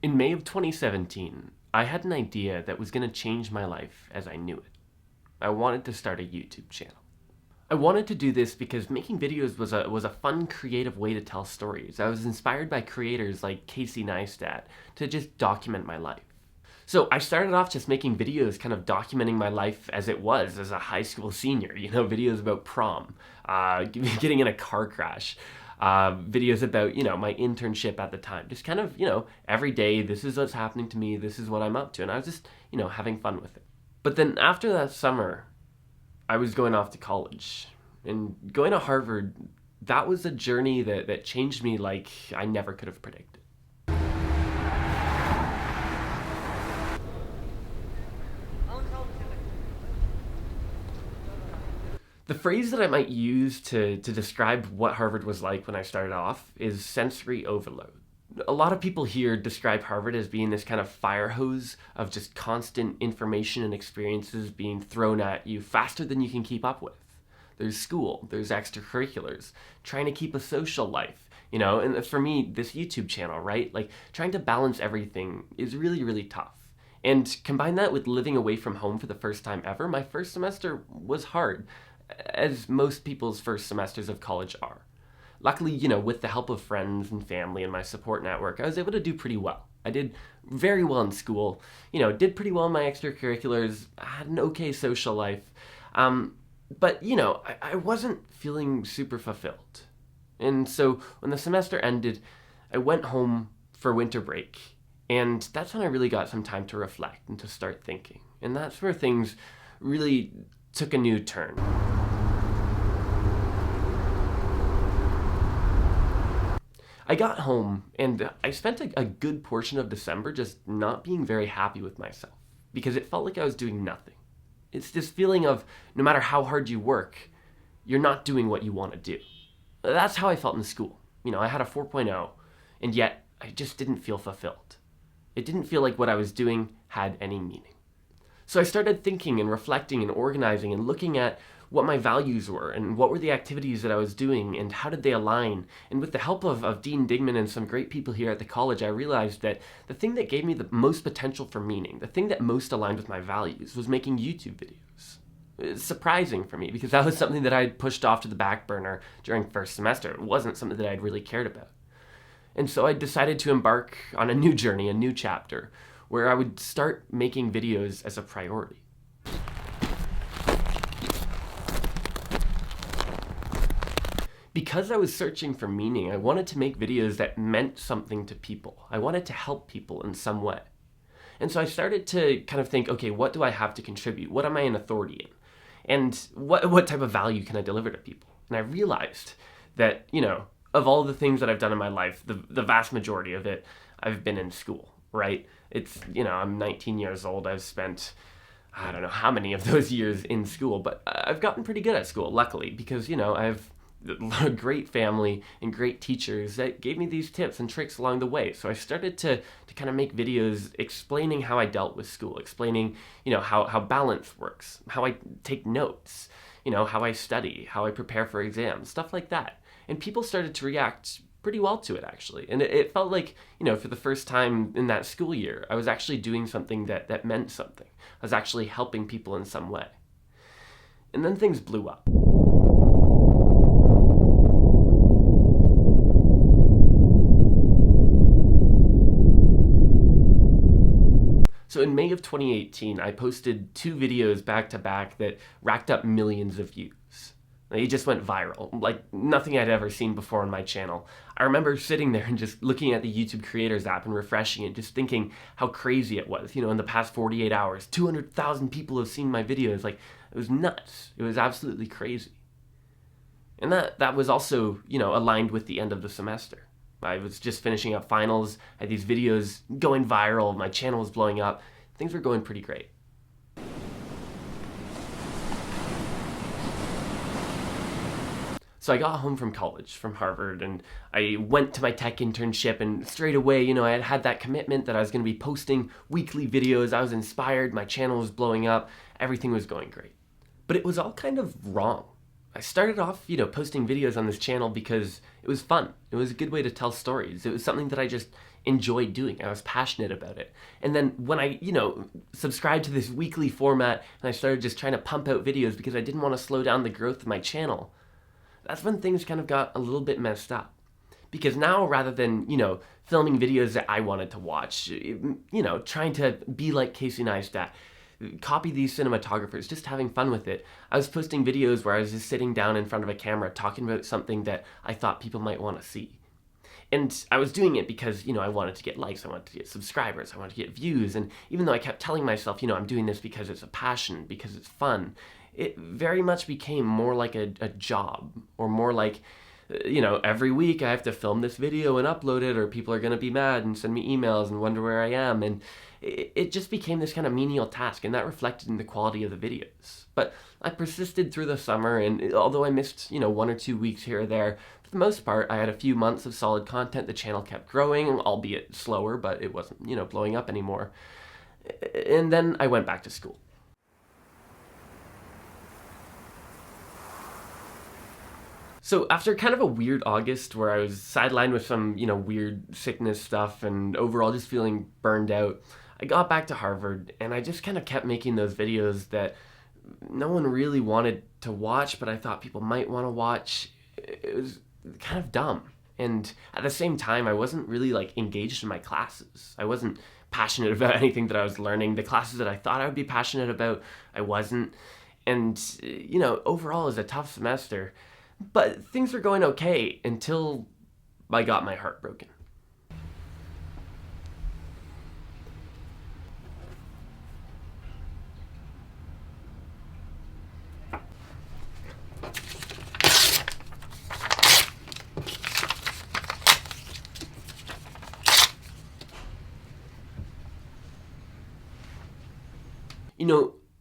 In May of 2017, I had an idea that was going to change my life as I knew it. I wanted to start a YouTube channel. I wanted to do this because making videos was a fun, creative way to tell stories. I was inspired by creators like Casey Neistat to just document my life. So I started off just making videos kind of documenting my life as it was as a high school senior, videos about prom, getting in a car crash, videos about, my internship at the time. Just kind of, every day, this is what's happening to me, this is what I'm up to. And I was just, having fun with it. But then after that summer, I was going off to college. And going to Harvard, that was a journey that changed me like I never could have predicted. The phrase that I might use to describe what Harvard was like when I started off is sensory overload. A lot of people here describe Harvard as being this kind of fire hose of just constant information and experiences being thrown at you faster than you can keep up with. There's school, there's extracurriculars, trying to keep a social life, and for me, this YouTube channel, right? Like trying to balance everything is really, really tough. And combine that with living away from home for the first time ever, my first semester was hard, as most people's first semesters of college are. Luckily, with the help of friends and family and my support network, I was able to do pretty well. I did very well in school, did pretty well in my extracurriculars, I had an okay social life, but, I wasn't feeling super fulfilled. And so when the semester ended, I went home for winter break, and that's when I really got some time to reflect and to start thinking. And that's where things really took a new turn. I got home and I spent a good portion of December just not being very happy with myself because it felt like I was doing nothing. It's this feeling of no matter how hard you work, you're not doing what you want to do. That's how I felt in school. I had a 4.0 and yet I just didn't feel fulfilled. It didn't feel like what I was doing had any meaning. So I started thinking and reflecting and organizing and looking at what my values were and what were the activities that I was doing and how did they align. And with the help of Dean Digman and some great people here at the college, I realized that the thing that gave me the most potential for meaning, the thing that most aligned with my values was making YouTube videos. It's surprising for me because that was something that I had pushed off to the back burner during first semester. It wasn't something that I'd really cared about. And so I decided to embark on a new journey, a new chapter, where I would start making videos as a priority. Because I was searching for meaning, I wanted to make videos that meant something to people. I wanted to help people in some way. And so I started to kind of think, okay, what do I have to contribute? What am I an authority in? And what type of value can I deliver to people? And I realized that, of all the things that I've done in my life, the vast majority of it, I've been in school, right? It's, I'm 19 years old. I've spent, I don't know how many of those years in school, but I've gotten pretty good at school, luckily, because, I have a great family and great teachers that gave me these tips and tricks along the way. So I started to kind of make videos explaining how I dealt with school, explaining, how balance works, how I take notes, how I study, how I prepare for exams, stuff like that. And people started to react pretty well to it, actually. And it felt like, for the first time in that school year, I was actually doing something that meant something. I was actually helping people in some way. And then things blew up. So in May of 2018, I posted 2 videos back to back that racked up millions of views. They just went viral, like nothing I'd ever seen before on my channel. I remember sitting there and just looking at the YouTube Creators app and refreshing it, just thinking how crazy it was. In the past 48 hours, 200,000 people have seen my videos. Like, it was nuts. It was absolutely crazy. And that was also, aligned with the end of the semester. I was just finishing up finals, I had these videos going viral, my channel was blowing up, things were going pretty great. So I got home from college, from Harvard, and I went to my tech internship, and straight away, I had that commitment that I was going to be posting weekly videos. I was inspired, my channel was blowing up, everything was going great. But it was all kind of wrong. I started off, posting videos on this channel because it was fun. It was a good way to tell stories. It was something that I just enjoyed doing. I was passionate about it. And then when I, subscribed to this weekly format and I started just trying to pump out videos because I didn't want to slow down the growth of my channel, that's when things kind of got a little bit messed up. Because now, rather than, filming videos that I wanted to watch, trying to be like Casey Neistat, copy these cinematographers, just having fun with it, I was posting videos where I was just sitting down in front of a camera talking about something that I thought people might want to see. And I was doing it because, I wanted to get likes, I wanted to get subscribers, I wanted to get views. And even though I kept telling myself, I'm doing this because it's a passion, because it's fun, it very much became more like a job, or more like, every week I have to film this video and upload it, or people are going to be mad and send me emails and wonder where I am. And it just became this kind of menial task, and that reflected in the quality of the videos. But I persisted through the summer, and although I missed, 1 or 2 weeks here or there, for the most part, I had a few months of solid content. The channel kept growing, albeit slower, but it wasn't, blowing up anymore. And then I went back to school. So after kind of a weird August where I was sidelined with some, weird sickness stuff and overall just feeling burned out, I got back to Harvard and I just kind of kept making those videos that no one really wanted to watch, but I thought people might want to watch. It was kind of dumb. And at the same time, I wasn't really engaged in my classes. I wasn't passionate about anything that I was learning. The classes that I thought I would be passionate about, I wasn't. And, overall it was a tough semester. But things were going okay until I got my heart broken.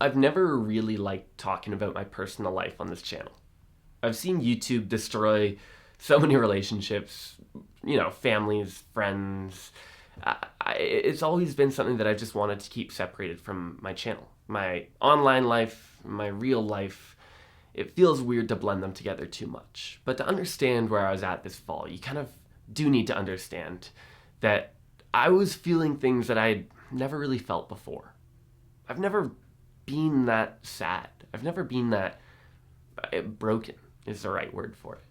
I've never really liked talking about my personal life on this channel. I've seen YouTube destroy so many relationships, families, friends. It's always been something that I just wanted to keep separated from my channel. My online life, my real life, it feels weird to blend them together too much. But to understand where I was at this fall, you kind of do need to understand that I was feeling things that I'd never really felt before. I've never been that sad. I've never been that broken is the right word for it.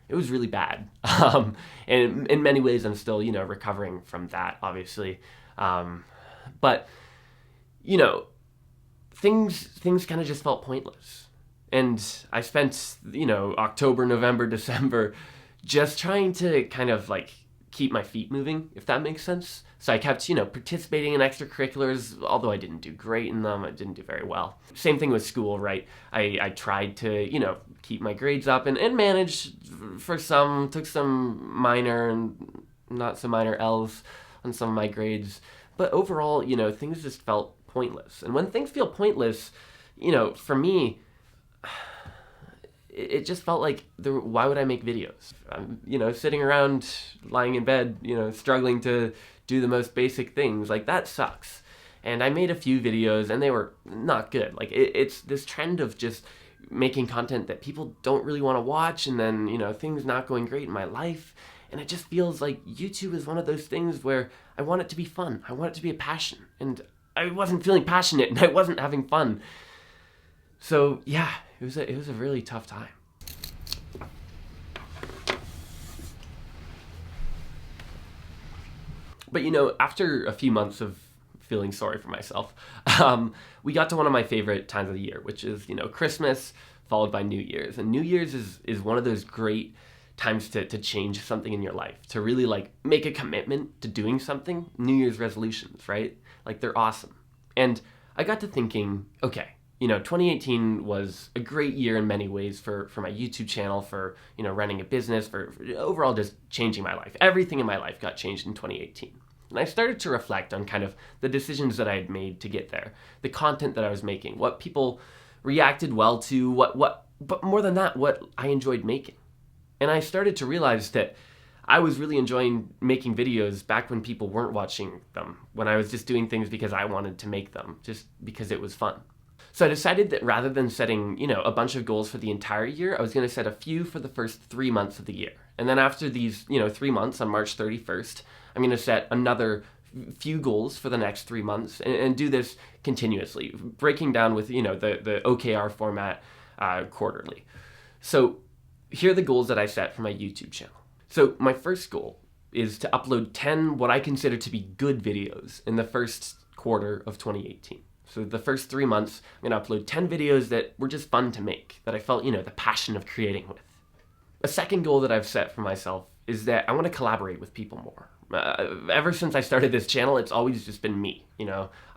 It was really bad. And in many ways, I'm still, recovering from that, obviously. But, things kind of just felt pointless. And I spent, October, November, December just trying to kind of keep my feet moving, if that makes sense. So I kept, participating in extracurriculars, although I didn't do great in them. I didn't do very well. Same thing with school, right? I tried to, keep my grades up and manage for some, took some minor and not so minor L's on some of my grades. But overall, things just felt pointless. And when things feel pointless, for me, it just felt like, why would I make videos? I'm, sitting around, lying in bed, struggling to do the most basic things. That sucks. And I made a few videos and they were not good. It's this trend of just making content that people don't really want to watch, and then, things not going great in my life. And it just feels like YouTube is one of those things where I want it to be fun. I want it to be a passion. And I wasn't feeling passionate and I wasn't having fun. So yeah, it was a really tough time. But after a few months of feeling sorry for myself, we got to one of my favorite times of the year, which is, Christmas followed by New Year's. And New Year's is one of those great times to change something in your life, to really make a commitment to doing something. New Year's resolutions, right? They're awesome. And I got to thinking, okay, 2018 was a great year in many ways for my YouTube channel, for, running a business, for overall just changing my life. Everything in my life got changed in 2018. And I started to reflect on kind of the decisions that I had made to get there, the content that I was making, what people reacted well to, but more than that, what I enjoyed making. And I started to realize that I was really enjoying making videos back when people weren't watching them, when I was just doing things because I wanted to make them, just because it was fun. So I decided that rather than setting, a bunch of goals for the entire year, I was going to set a few for the first 3 months of the year. And then after these, 3 months on March 31st, I'm going to set another few goals for the next 3 months and do this continuously, breaking down with, the OKR format quarterly. So here are the goals that I set for my YouTube channel. So my first goal is to upload 10 what I consider to be good videos in the first quarter of 2018. So the first 3 months, I'm going to upload 10 videos that were just fun to make, that I felt, the passion of creating with. A second goal that I've set for myself is that I want to collaborate with people more. Ever since I started this channel, it's always just been me.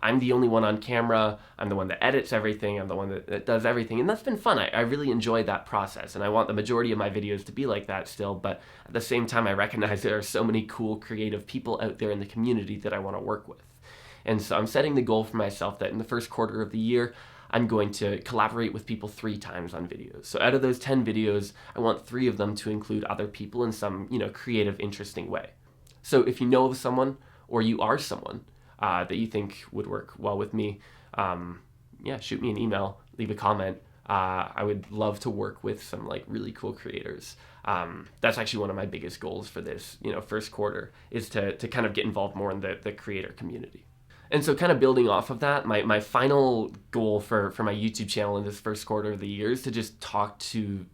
I'm the only one on camera. I'm the one that edits everything. I'm the one that does everything. And that's been fun. I really enjoyed that process. And I want the majority of my videos to be like that still. But at the same time, I recognize there are so many cool, creative people out there in the community that I want to work with. And so I'm setting the goal for myself that in the first quarter of the year, I'm going to collaborate with people 3 times on videos. So out of those 10 videos, I want 3 of them to include other people in some, creative, interesting way. So if you know of someone or you are someone that you think would work well with me, shoot me an email, leave a comment. I would love to work with some really cool creators. That's actually one of my biggest goals for this, first quarter is to kind of get involved more in the creator community. And so kind of building off of that, my final goal for my YouTube channel in this first quarter of the year is to just talk to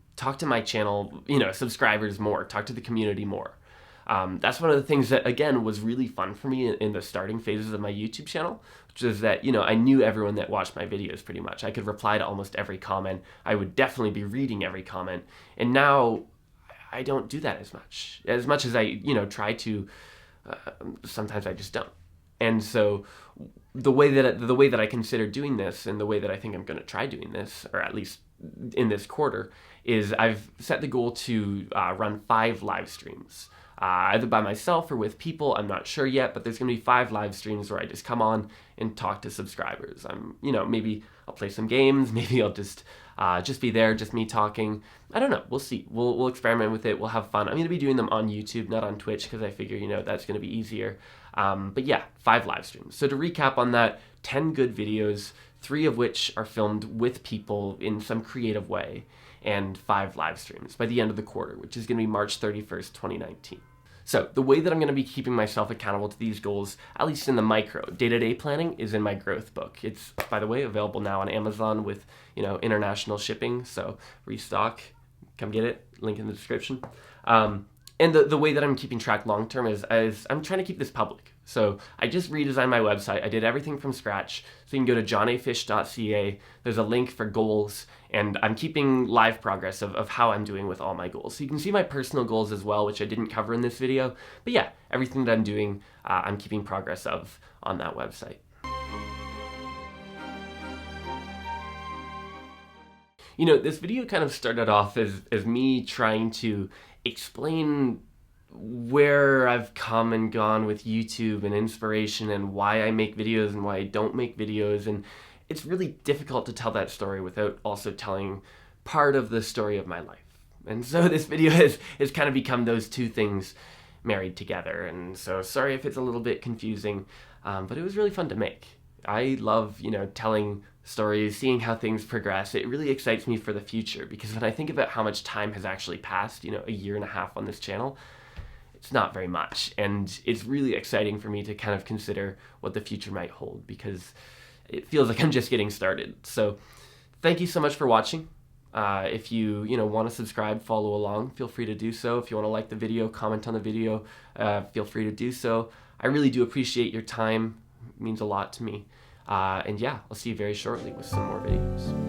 my channel, subscribers more, talk to the community more. That's one of the things that, again, was really fun for me in the starting phases of my YouTube channel, which is that, I knew everyone that watched my videos pretty much. I could reply to almost every comment. I would definitely be reading every comment. And now I don't do that as much. As much as I, try to, sometimes I just don't. And so the way that I consider doing this and the way that I think I'm going to try doing this, or at least in this quarter, is I've set the goal to run 5 live streams. Either by myself or with people, I'm not sure yet, but there's going to be 5 live streams where I just come on and talk to subscribers. Maybe I'll play some games, maybe I'll just be there, just me talking. I don't know, we'll see. We'll experiment with it, we'll have fun. I'm going to be doing them on YouTube, not on Twitch, because I figure, that's going to be easier. But yeah, 5 live streams. So to recap on that, 10 good videos, 3 of which are filmed with people in some creative way, and 5 live streams by the end of the quarter, which is going to be March 31st, 2019. So the way that I'm going to be keeping myself accountable to these goals, at least in the micro, day-to-day planning, is in my growth book. It's, by the way, available now on Amazon with, international shipping. So restock, come get it, link in the description. And the way that I'm keeping track long-term is I'm trying to keep this public. So I just redesigned my website. I did everything from scratch. So you can go to johnafish.ca. There's a link for goals, and I'm keeping live progress of how I'm doing with all my goals. So you can see my personal goals as well, which I didn't cover in this video. But yeah, everything that I'm doing, I'm keeping progress of on that website. This video kind of started off as me trying to explain where I've come and gone with YouTube and inspiration and why I make videos and why I don't make videos. And it's really difficult to tell that story without also telling part of the story of my life. And so this video has kind of become those 2 things married together. And so sorry if it's a little bit confusing, but it was really fun to make. I love, telling stories, seeing how things progress. It really excites me for the future, because when I think about how much time has actually passed, a year and a half on this channel, it's not very much. And it's really exciting for me to kind of consider what the future might hold, because it feels like I'm just getting started. So thank you so much for watching. If you want to subscribe, follow along, feel free to do so. If you want to like the video, comment on the video, feel free to do so. I really do appreciate your time. It means a lot to me. And yeah, I'll see you very shortly with some more videos.